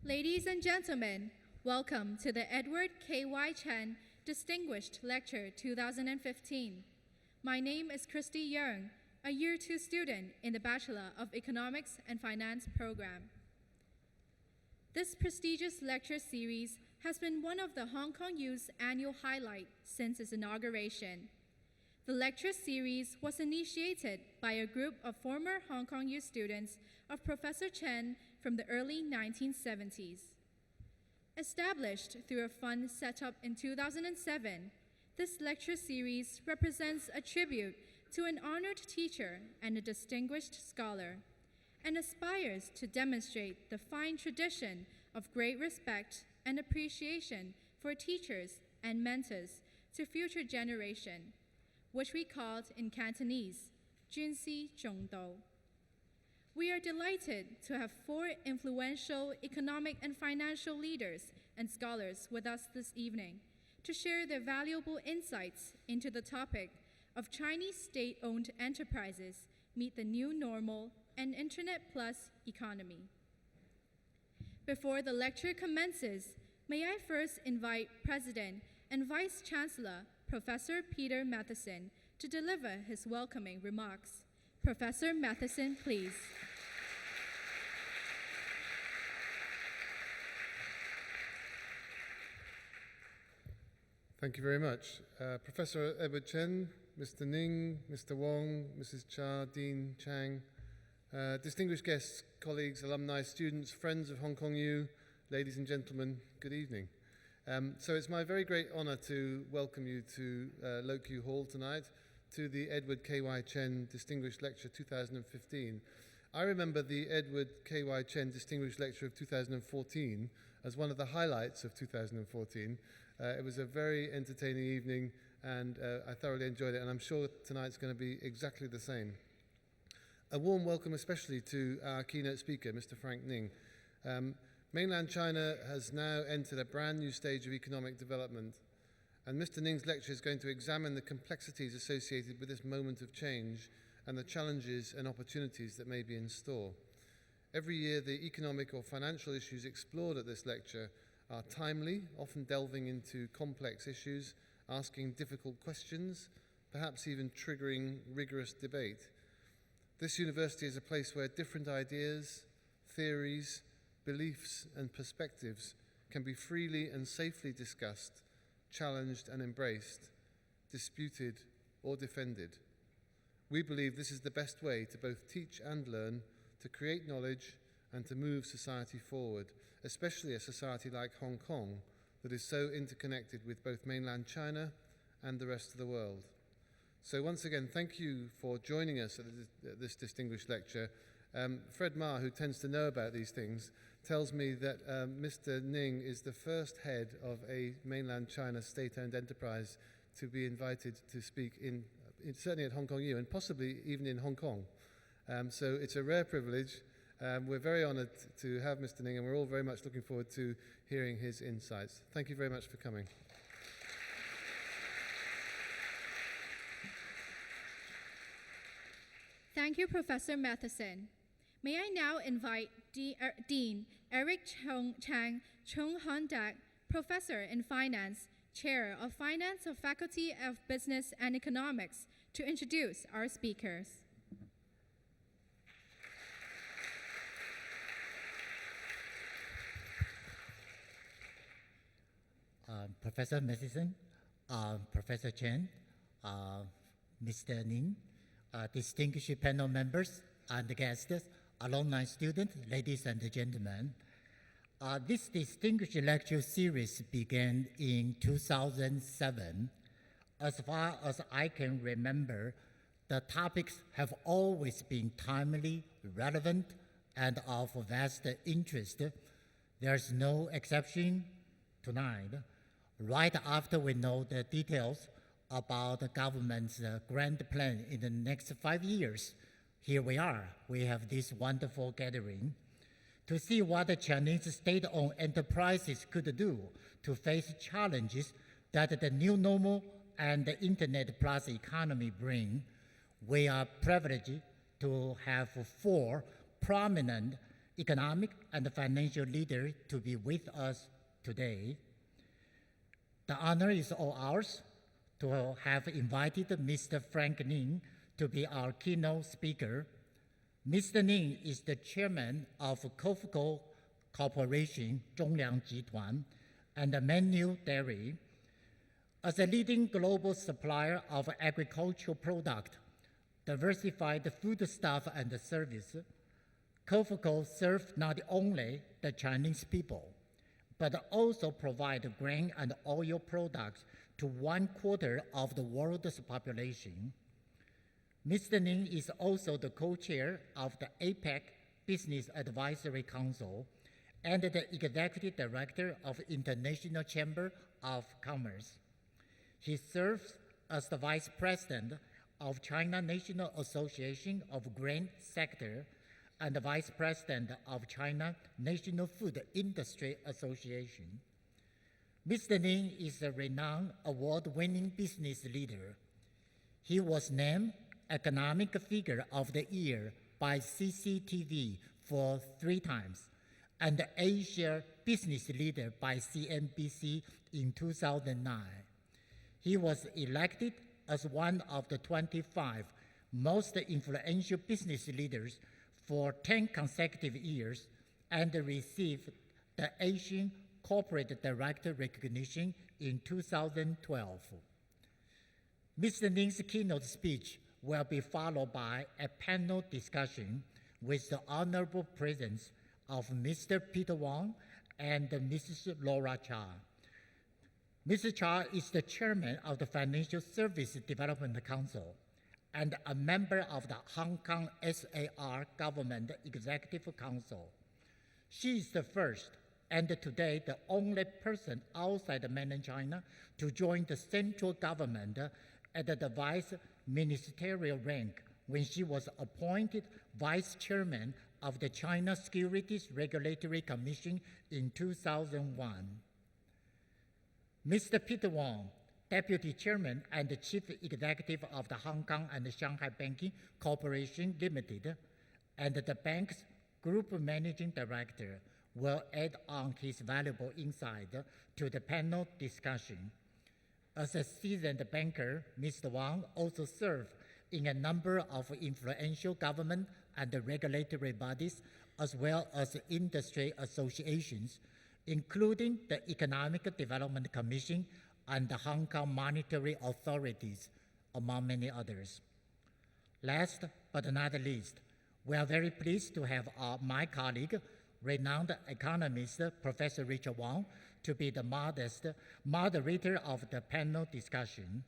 Ladies and gentlemen, welcome to the Edward K.Y. Chen Distinguished Lecture 2015. My name is Christy Yeung, a Year 2 student in the Bachelor of Economics and Finance program. This prestigious lecture series has been one of the Hong Kong U's annual highlight since its inauguration. The lecture series was initiated by a group of former Hong Kong U students of Professor Chen from the early 1970s. Established through a fund set up in 2007, this lecture series represents a tribute to an honored teacher and a distinguished scholar, and aspires to demonstrate the fine tradition of great respect and appreciation for teachers and mentors to future generation, which we called in Cantonese, 尊師重道. We are delighted to have 4 influential economic and financial leaders and scholars with us this evening to share their valuable insights into the topic of Chinese state-owned enterprises meet the new normal and Internet Plus economy. Before the lecture commences, may I first invite President and Vice Chancellor Professor Peter Matheson to deliver his welcoming remarks. Professor Matheson, please. Thank you very much. Professor Edward Chen, Mr. Ning, Mr. Wong, Mrs. Cha, Dean Chang, distinguished guests, colleagues, alumni, students, friends of Hong Kong U, ladies and gentlemen, good evening. So it's my very great honour to welcome you to Lo Kew Hall tonight to the Edward K.Y. Chen Distinguished Lecture 2015. I remember the Edward K.Y. Chen Distinguished Lecture of 2014 as one of the highlights of 2014. It was a very entertaining evening and I thoroughly enjoyed it, and I'm sure tonight's going to be exactly the same. A warm welcome especially to our keynote speaker, Mr. Frank Ning. Mainland China has now entered a brand new stage of economic development, and Mr. Ning's lecture is going to examine the complexities associated with this moment of change and the challenges and opportunities that may be in store. Every year, the economic or financial issues explored at this lecture are timely, often delving into complex issues, asking difficult questions, perhaps even triggering rigorous debate. This university is a place where different ideas, theories, beliefs and perspectives can be freely and safely discussed, challenged and embraced, disputed or defended. We believe this is the best way to both teach and learn, to create knowledge and to move society forward, especially a society like Hong Kong that is so interconnected with both mainland China and the rest of the world. So once again, thank you for joining us at this distinguished lecture. Fred Ma, who tends to know about these things, tells me that Mr. Ning is the first head of a mainland China state-owned enterprise to be invited to speak certainly at Hong Kong U and possibly even in Hong Kong. So it's a rare privilege. We're very honoured to have Mr. Ning, and we're all very much looking forward to hearing his insights. Thank you very much for coming. Thank you, Professor Matheson. May I now invite Dean Eric Chang Chung Han Dak, Professor in Finance, Chair of Finance of Faculty of Business and Economics, to introduce our speakers. Professor Matheson, Professor Chen, Mr. Ning, distinguished panel members and guests, alumni students, ladies and gentlemen. This distinguished lecture series began in 2007. As far as I can remember, the topics have always been timely, relevant, and of vast interest. There's no exception tonight. Right after we know the details about the government's grand plan in the next 5 years, here we are. We have this wonderful gathering to see what the Chinese state-owned enterprises could do to face challenges that the new normal and the Internet Plus economy bring. We are privileged to have 4 prominent economic and financial leader to be with us today. The honor is all ours to have invited Mr. Frank Ning to be our keynote speaker. Mr. Ning is the chairman of COFCO Corporation, Zhongliang Jituan, and the Menu Dairy. As a leading global supplier of agricultural products, diversified foodstuff and service, COFCO serves not only the Chinese people, but also provide grain and oil products to 1/4 of the world's population. Mr. Ning is also the co-chair of the APEC Business Advisory Council and the executive director of International Chamber of Commerce. He serves as the vice president of China National Association of Grain Sector and the vice president of China National Food Industry Association. Mr. Ning is a renowned award-winning business leader. He was named Economic Figure of the Year by CCTV for 3 times and the Asia Business Leader by CNBC in 2009. He was elected as one of the 25 most influential business leaders for 10 consecutive years and received the Asian Corporate Director recognition in 2012. Mr. Ning's keynote speech will be followed by a panel discussion with the honorable presence of Mr. Peter Wang and Mrs. Laura Cha. Mr. Cha is the chairman of the Financial Service Development Council and a member of the Hong Kong SAR Government Executive Council. She is the first and today the only person outside mainland China to join the central government at the vice ministerial rank when she was appointed vice chairman of the China Securities Regulatory Commission in 2001. Mr. Peter Wang, Deputy Chairman and Chief Executive of the Hong Kong and Shanghai Banking Corporation Limited, and the bank's Group Managing Director, will add on his valuable insight to the panel discussion. As a seasoned banker, Mr. Wang also served in a number of influential government and regulatory bodies, as well as industry associations, including the Economic Development Commission and the Hong Kong Monetary Authorities, among many others. Last but not least, we are very pleased to have my colleague, renowned economist Professor Richard Wang, to be the moderator of the panel discussion.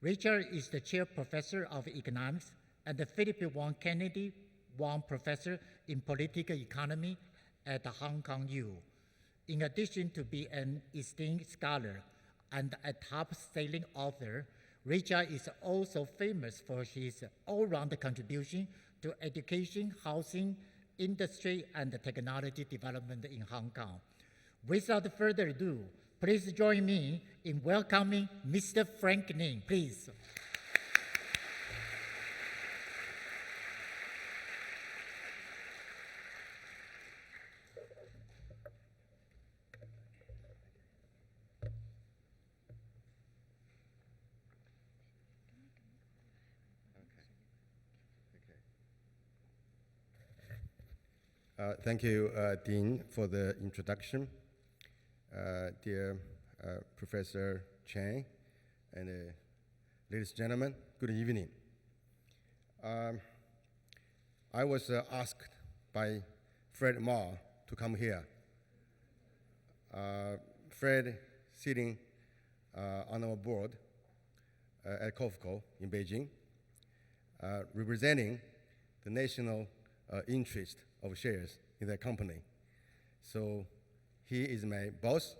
Richard is the chair professor of economics and the Philip Wang Kennedy Wang Professor in Political Economy at the Hong Kong U. In addition to being an esteemed scholar and a top-selling author, Richard is also famous for his all-round contribution to education, housing, industry, and technology development in Hong Kong. Without further ado, please join me in welcoming Mr. Frank Ning, please. Thank you, Dean, for the introduction. Dear Professor Chen and ladies and gentlemen, good evening. I was asked by Fred Ma to come here. Fred sitting on our board at COFCO in Beijing, representing the national interest of shares in their company. So he is my boss,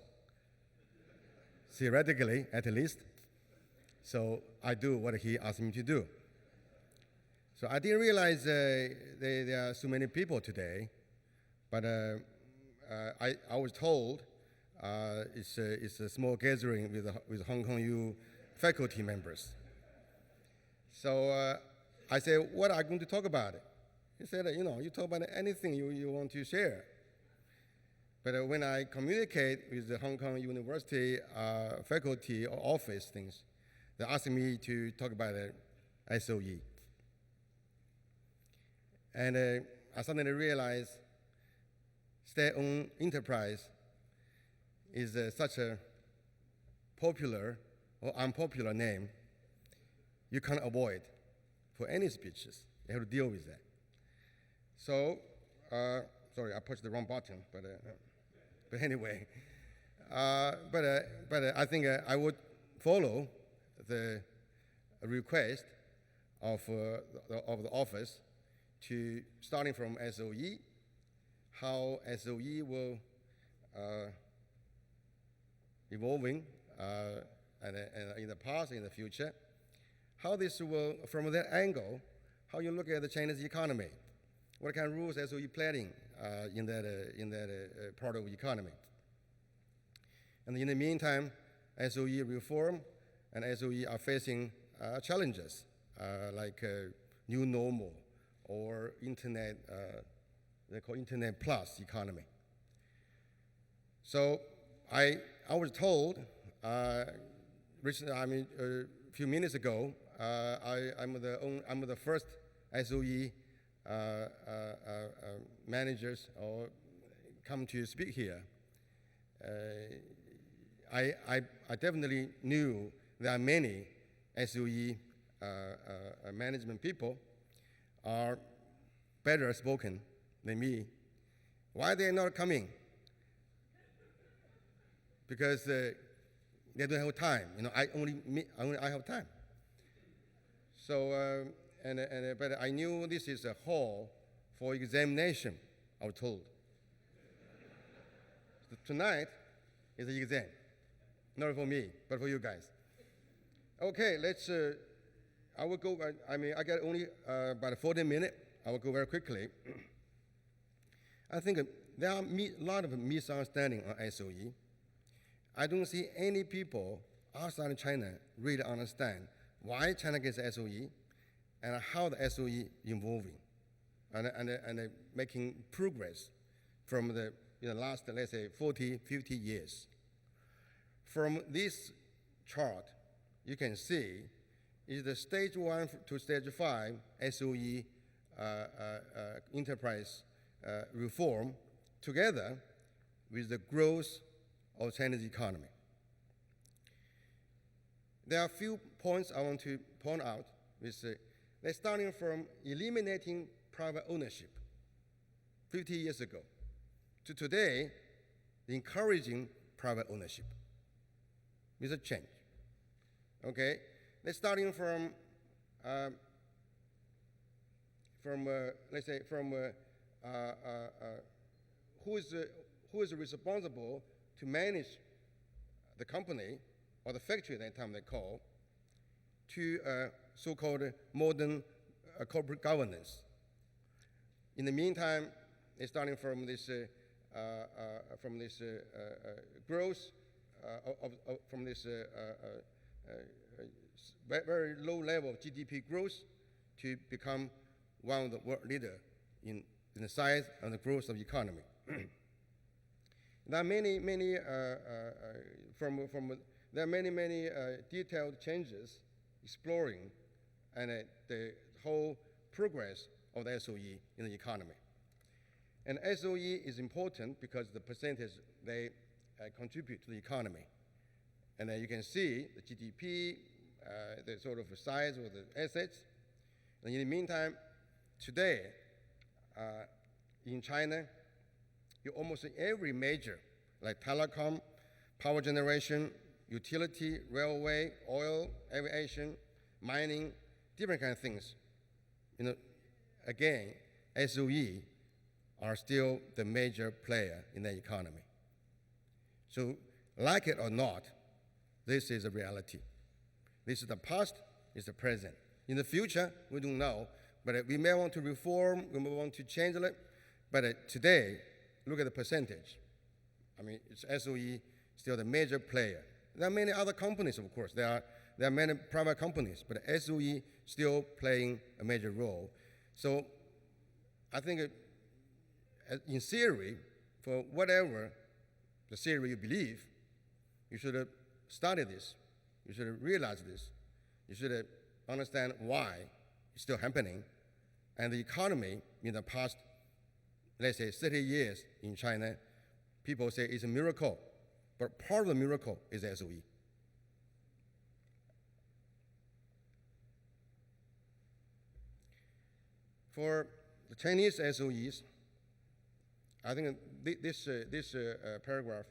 theoretically at least. So I do what he asked me to do. So I didn't realize there are so many people today, but I was told it's a small gathering with Hong Kong U faculty members. So I said, what are you going to talk about? He said, you talk about anything you want to share. But when I communicate with the Hong Kong University faculty or office things, they ask me to talk about SOE. And I suddenly realized state-owned enterprise is such a popular or unpopular name you can't avoid for any speeches. You have to deal with that. So, sorry, I pushed the wrong button, but anyway. But I think I would follow the request of the office to starting from SOE, how SOE will evolving and in the past, in the future, how this will, from that angle, how you look at the Chinese economy, what kind of rules SOE playing in that part of the economy. And in the meantime, SOE reform and SOE are facing challenges like new normal or internet, they call internet plus economy. So I was told recently, a few minutes ago, I'm the first SOE managers or come to speak here. I definitely knew there are many SOE management people are better spoken than me. Why they not coming? Because they don't have time. I have time. So, but I knew this is a hall for examination, I was told. So tonight is the exam, not for me, but for you guys. Okay, let's, I will go, I got only about 40 minutes. I will go very quickly. I think there are a lot of misunderstanding on SOE. I don't see any people outside of China really understand why China gets SOE and how the SOE evolving and making progress from the last, let's say, 40, 50 years. From this chart, you can see is the stage 1 to stage 5 SOE enterprise reform together with the growth of Chinese economy. There are a few points I want to point out. They're starting from eliminating private ownership 50 years ago to today, encouraging private ownership with a change. Okay, they're starting from let's say from who is responsible to manage the company or the factory at that time they call, to so-called modern corporate governance. In the meantime, they're starting from this growth from this very low level of GDP growth to become one of the world leader in the size and the growth of the economy. There are many detailed changes exploring and the whole progress of the SOE in the economy. And SOE is important because the percentage they contribute to the economy. And you can see the GDP, the sort of size of the assets. And in the meantime, today, in China, you almost every major, like telecom, power generation, utility, railway, oil, aviation, mining, different kind of things. Again, SOE are still the major player in the economy. So, like it or not, this is a reality. This is the past, it's the present. In the future, we don't know, but we may want to reform, we may want to change it, but today, look at the percentage. It's SOE still the major player. There are many other companies, of course. There are many private companies, but SOE still playing a major role. So I think in theory, for whatever the theory you believe, you should study this. You should realize this. You should understand why it's still happening. And the economy in the past, let's say 30 years in China, people say it's a miracle. But part of the miracle is SOE. For the Chinese SOEs, I think this paragraph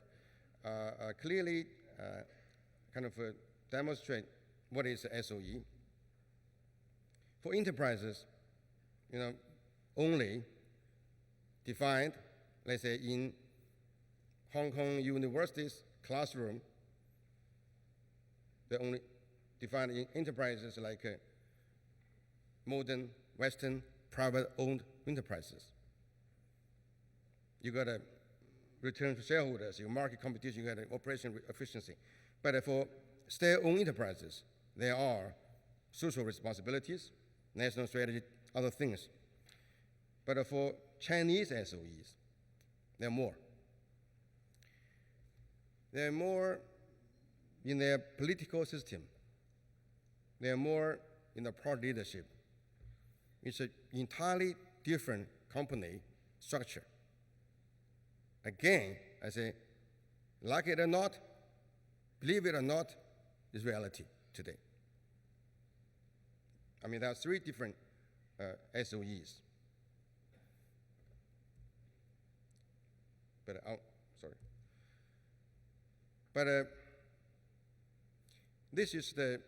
clearly kind of demonstrate what is SOE. For enterprises, only defined, let's say in Hong Kong university's classroom, they only defined in enterprises like modern, Western, private-owned enterprises. You got to return to shareholders, your market competition, you got operation efficiency. But for state-owned enterprises, there are social responsibilities, national strategy, other things. But for Chinese SOEs, there are more. There are more in their political system. There are more in the product leadership. It's an entirely different company structure. Again, I say, like it or not, believe it or not, is reality today. I mean, there are 3 different SOEs. But, sorry. But this is the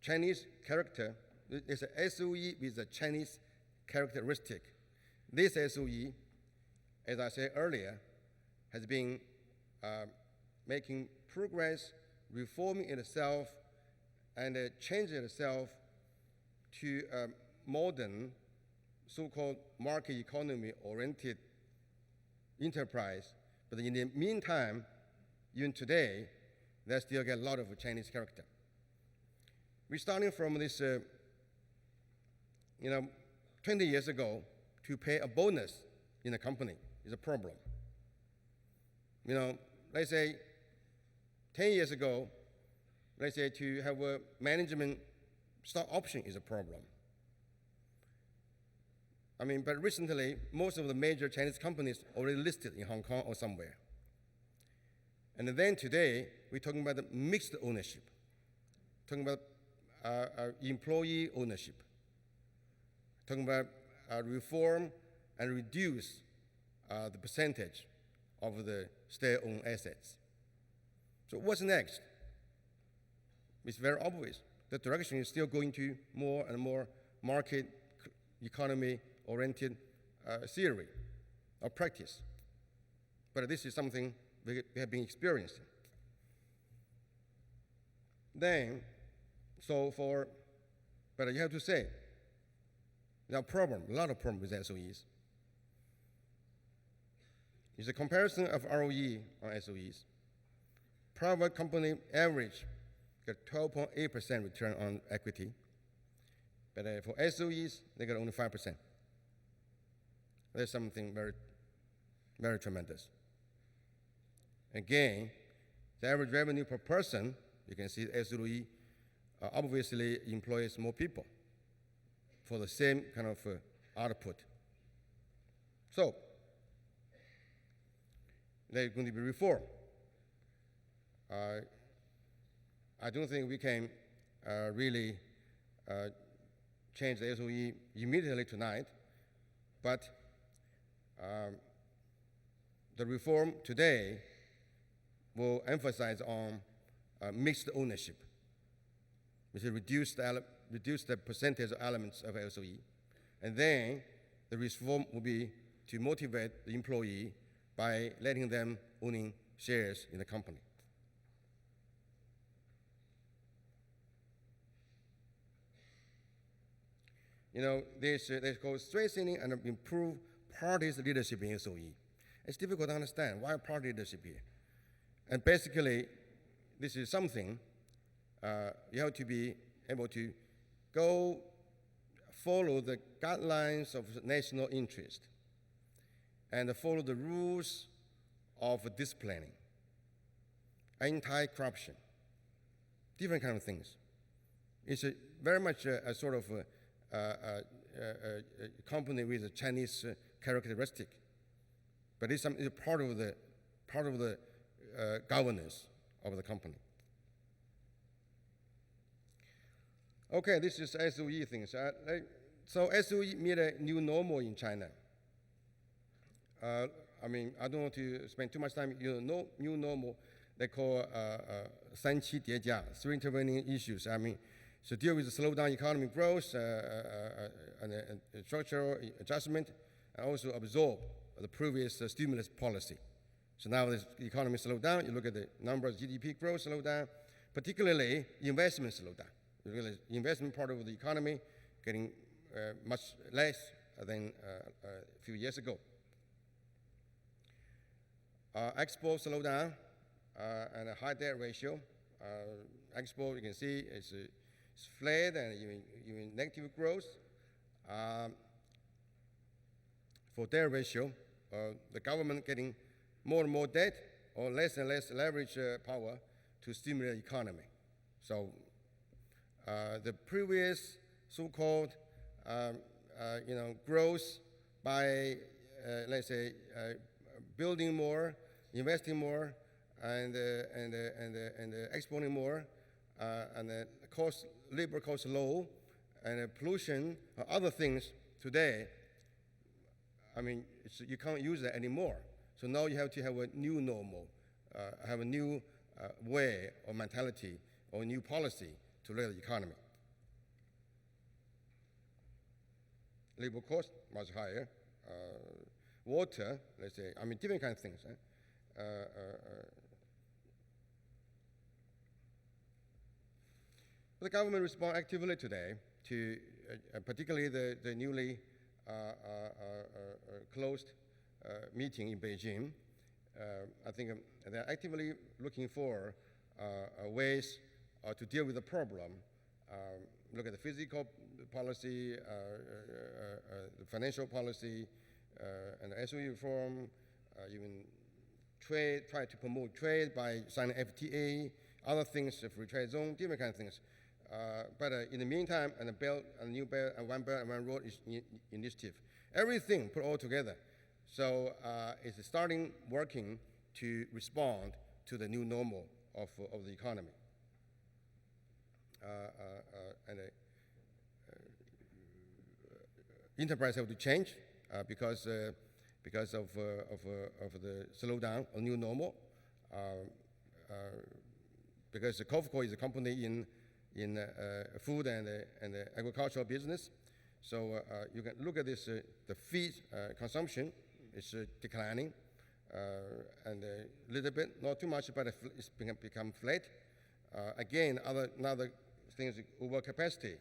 Chinese character. It's a SOE with a Chinese characteristic. This SOE, as I said earlier, has been making progress, reforming itself, and changing itself to a modern, so-called market economy-oriented enterprise. But in the meantime, even today, they still get a lot of Chinese character. We're starting from this, 20 years ago, to pay a bonus in a company is a problem. Let's say 10 years ago, let's say to have a management stock option is a problem. I mean, but recently, most of the major Chinese companies already listed in Hong Kong or somewhere. And then today, we're talking about the mixed ownership, talking about employee ownership, talking about reform and reduce the percentage of the state-owned assets. So what's next? It's very obvious. The direction is still going to more and more market economy-oriented theory or practice. But this is something we have been experiencing. Then, but you have to say, there are a lot of problems with SOEs. It's a comparison of ROE on SOEs. Private company average got 12.8% return on equity, but for SOEs, they got only 5%. That's something very, very tremendous. Again, the average revenue per person, you can see SOE obviously employs more people for the same kind of output. So, there's going to be reform. I don't think we can really change the SOE immediately tonight, but the reform today will emphasize on mixed ownership, which is reduce the percentage of elements of SOE. And then the reform will be to motivate the employee by letting them owning shares in the company. This called strengthening and improve parties' leadership in SOE. It's difficult to understand why party leadership here. And basically, this is something you have to be able to go follow the guidelines of national interest and follow the rules of disciplining, anti-corruption, different kind of things. It's very much a sort of a company with a Chinese characteristic, but it's part of the governance of the company. Okay, this is SOE things. So SOE made a new normal in China. I mean, I don't want to spend too much time. New normal, they call 三期叠加, 3 intervening issues. I mean, so deal with the slowdown economic growth and structural adjustment, and also absorb the previous stimulus policy. So now the economy slowed down. You look at the numbers, GDP growth slowed down, particularly investment slowed down. The investment part of the economy getting much less than a few years ago. Export slowed down and a high debt ratio. Export, you can see, is flat and even negative growth. For debt ratio, the government getting more and more debt or less and less leverage power to stimulate the economy. So the previous so-called growth by, let's say, building more, investing more, and exporting more, and the labor cost low, and pollution, other things today, I mean, you can't use that anymore. So now you have to have a new normal, have a new way or mentality or new policy to lead the economy. Labor cost much higher. Water, let's say, I mean, different kind of things. The government respond actively today to particularly the newly closed meeting in Beijing. I think they're actively looking for ways to deal with the problem. Look at the physical policy, the financial policy, and the SOE reform, even trade, try to promote trade by signing FTA, other things, free trade zone, different kind of things. But in the meantime, and a new Belt and One Belt and One Road initiative, everything put all together. So it's starting working to respond to the new normal of the economy. And enterprise have to change because of the slowdown or new normal. Because the COFCO is a company in food and agricultural business, so you can look at this. The feed consumption is declining, and a little bit, not too much, but it's become flat. Again, another thing is overcapacity.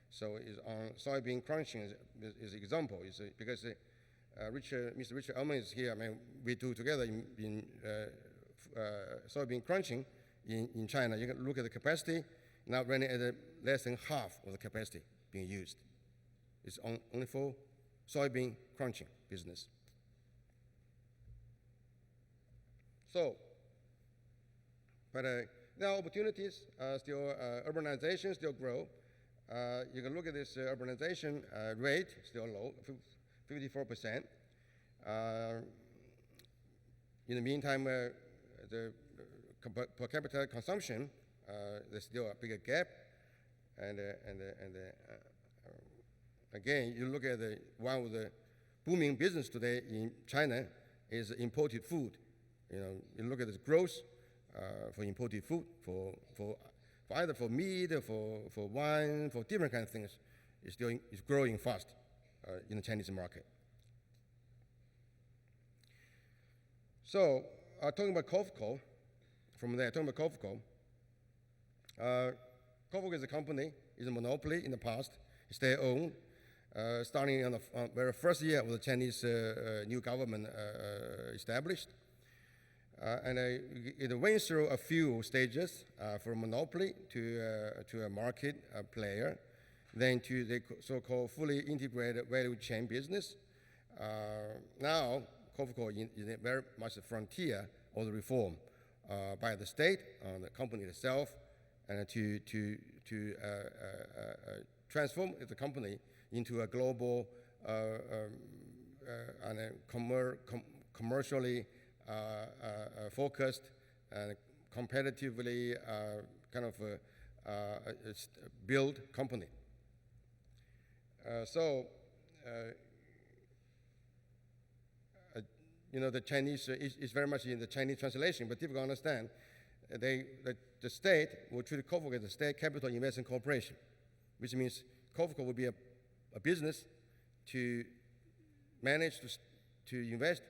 So is on soybean crunching is example. Is because Mr. Richard Elman is here. I mean, we do together in soybean crunching in China. You can look at the capacity now running at less than half of the capacity being used. It's only for soybean crunching business. So, but there are opportunities. Still, urbanization still grow. You can look at this urbanization rate, still low, 54%. In the meantime, the per capita consumption, there's still a bigger gap. And again, you look at one of the booming business today in China is imported food. You look at the growth for imported food, for either for meat, for wine, for different kind of things, it's growing fast in the Chinese market. So, talking about COFCO, from there, talking about COFCO, COFCO is a company, is a monopoly in the past. It's their own, starting on the very first year of the Chinese new government established. And it went through a few stages from monopoly to a market player. then to the so-called fully integrated value chain business. Now, COFCO is very much the frontier of the reform by the state, the company itself, and to transform the company into a global and a commercially focused and competitively kind of built company. The Chinese is very much in the Chinese translation, but difficult to understand. The state will treat COFCO as a state capital investment corporation, which means COFCO will be a business to manage to invest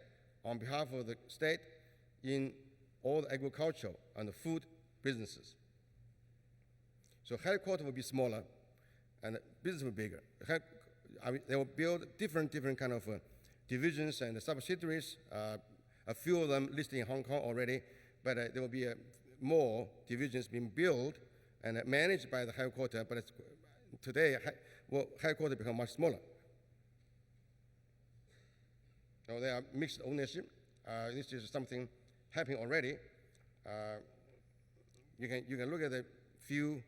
on behalf of the state in all the agricultural and the food businesses. So headquarters will be smaller, and the business will be bigger. They will build different kind of divisions and subsidiaries. A few of them listed in Hong Kong already, but there will be more divisions being built and managed by the headquarters. But today, headquarters become much smaller. So they are mixed ownership. This is something happening already. You can look at the few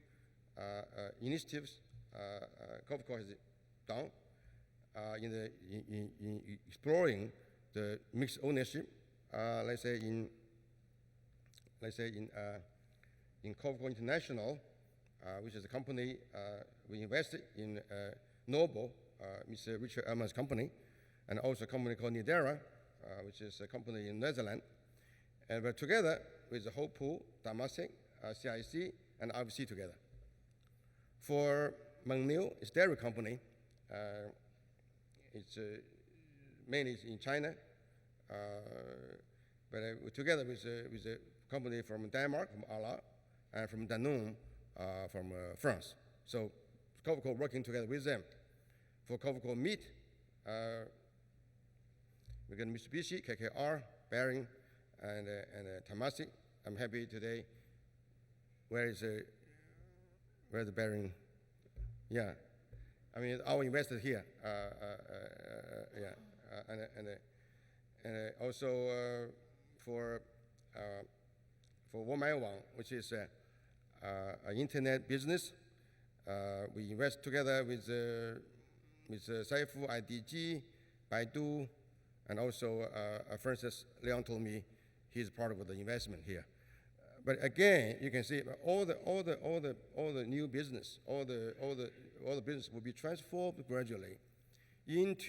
initiatives COFCO has done in exploring the mixed ownership. Let's say in COFCO International, which is a company we invested in Noble, Mr. Richard Elman's company, and also a company called Nidera, which is a company in Netherlands. And we're together with the whole pool, Temasek, CIC, and RBC together. For Mengniu, it's dairy company. It's mainly in China, but we're together with a company from Denmark, from Arla, and from Danone, from France. So COFCO working together with them. For COFCO meat, we got Mitsubishi, KKR, Behring, and Temasek. I'm happy today. Where's the Behring? Yeah, I mean, our investor here. And also for Womaiwang, which is an internet business. We invest together with Saifu, IDG, Baidu, and also Francis Leon told me he's part of the investment here. But again, you can see all the new business, all the business will be transformed gradually into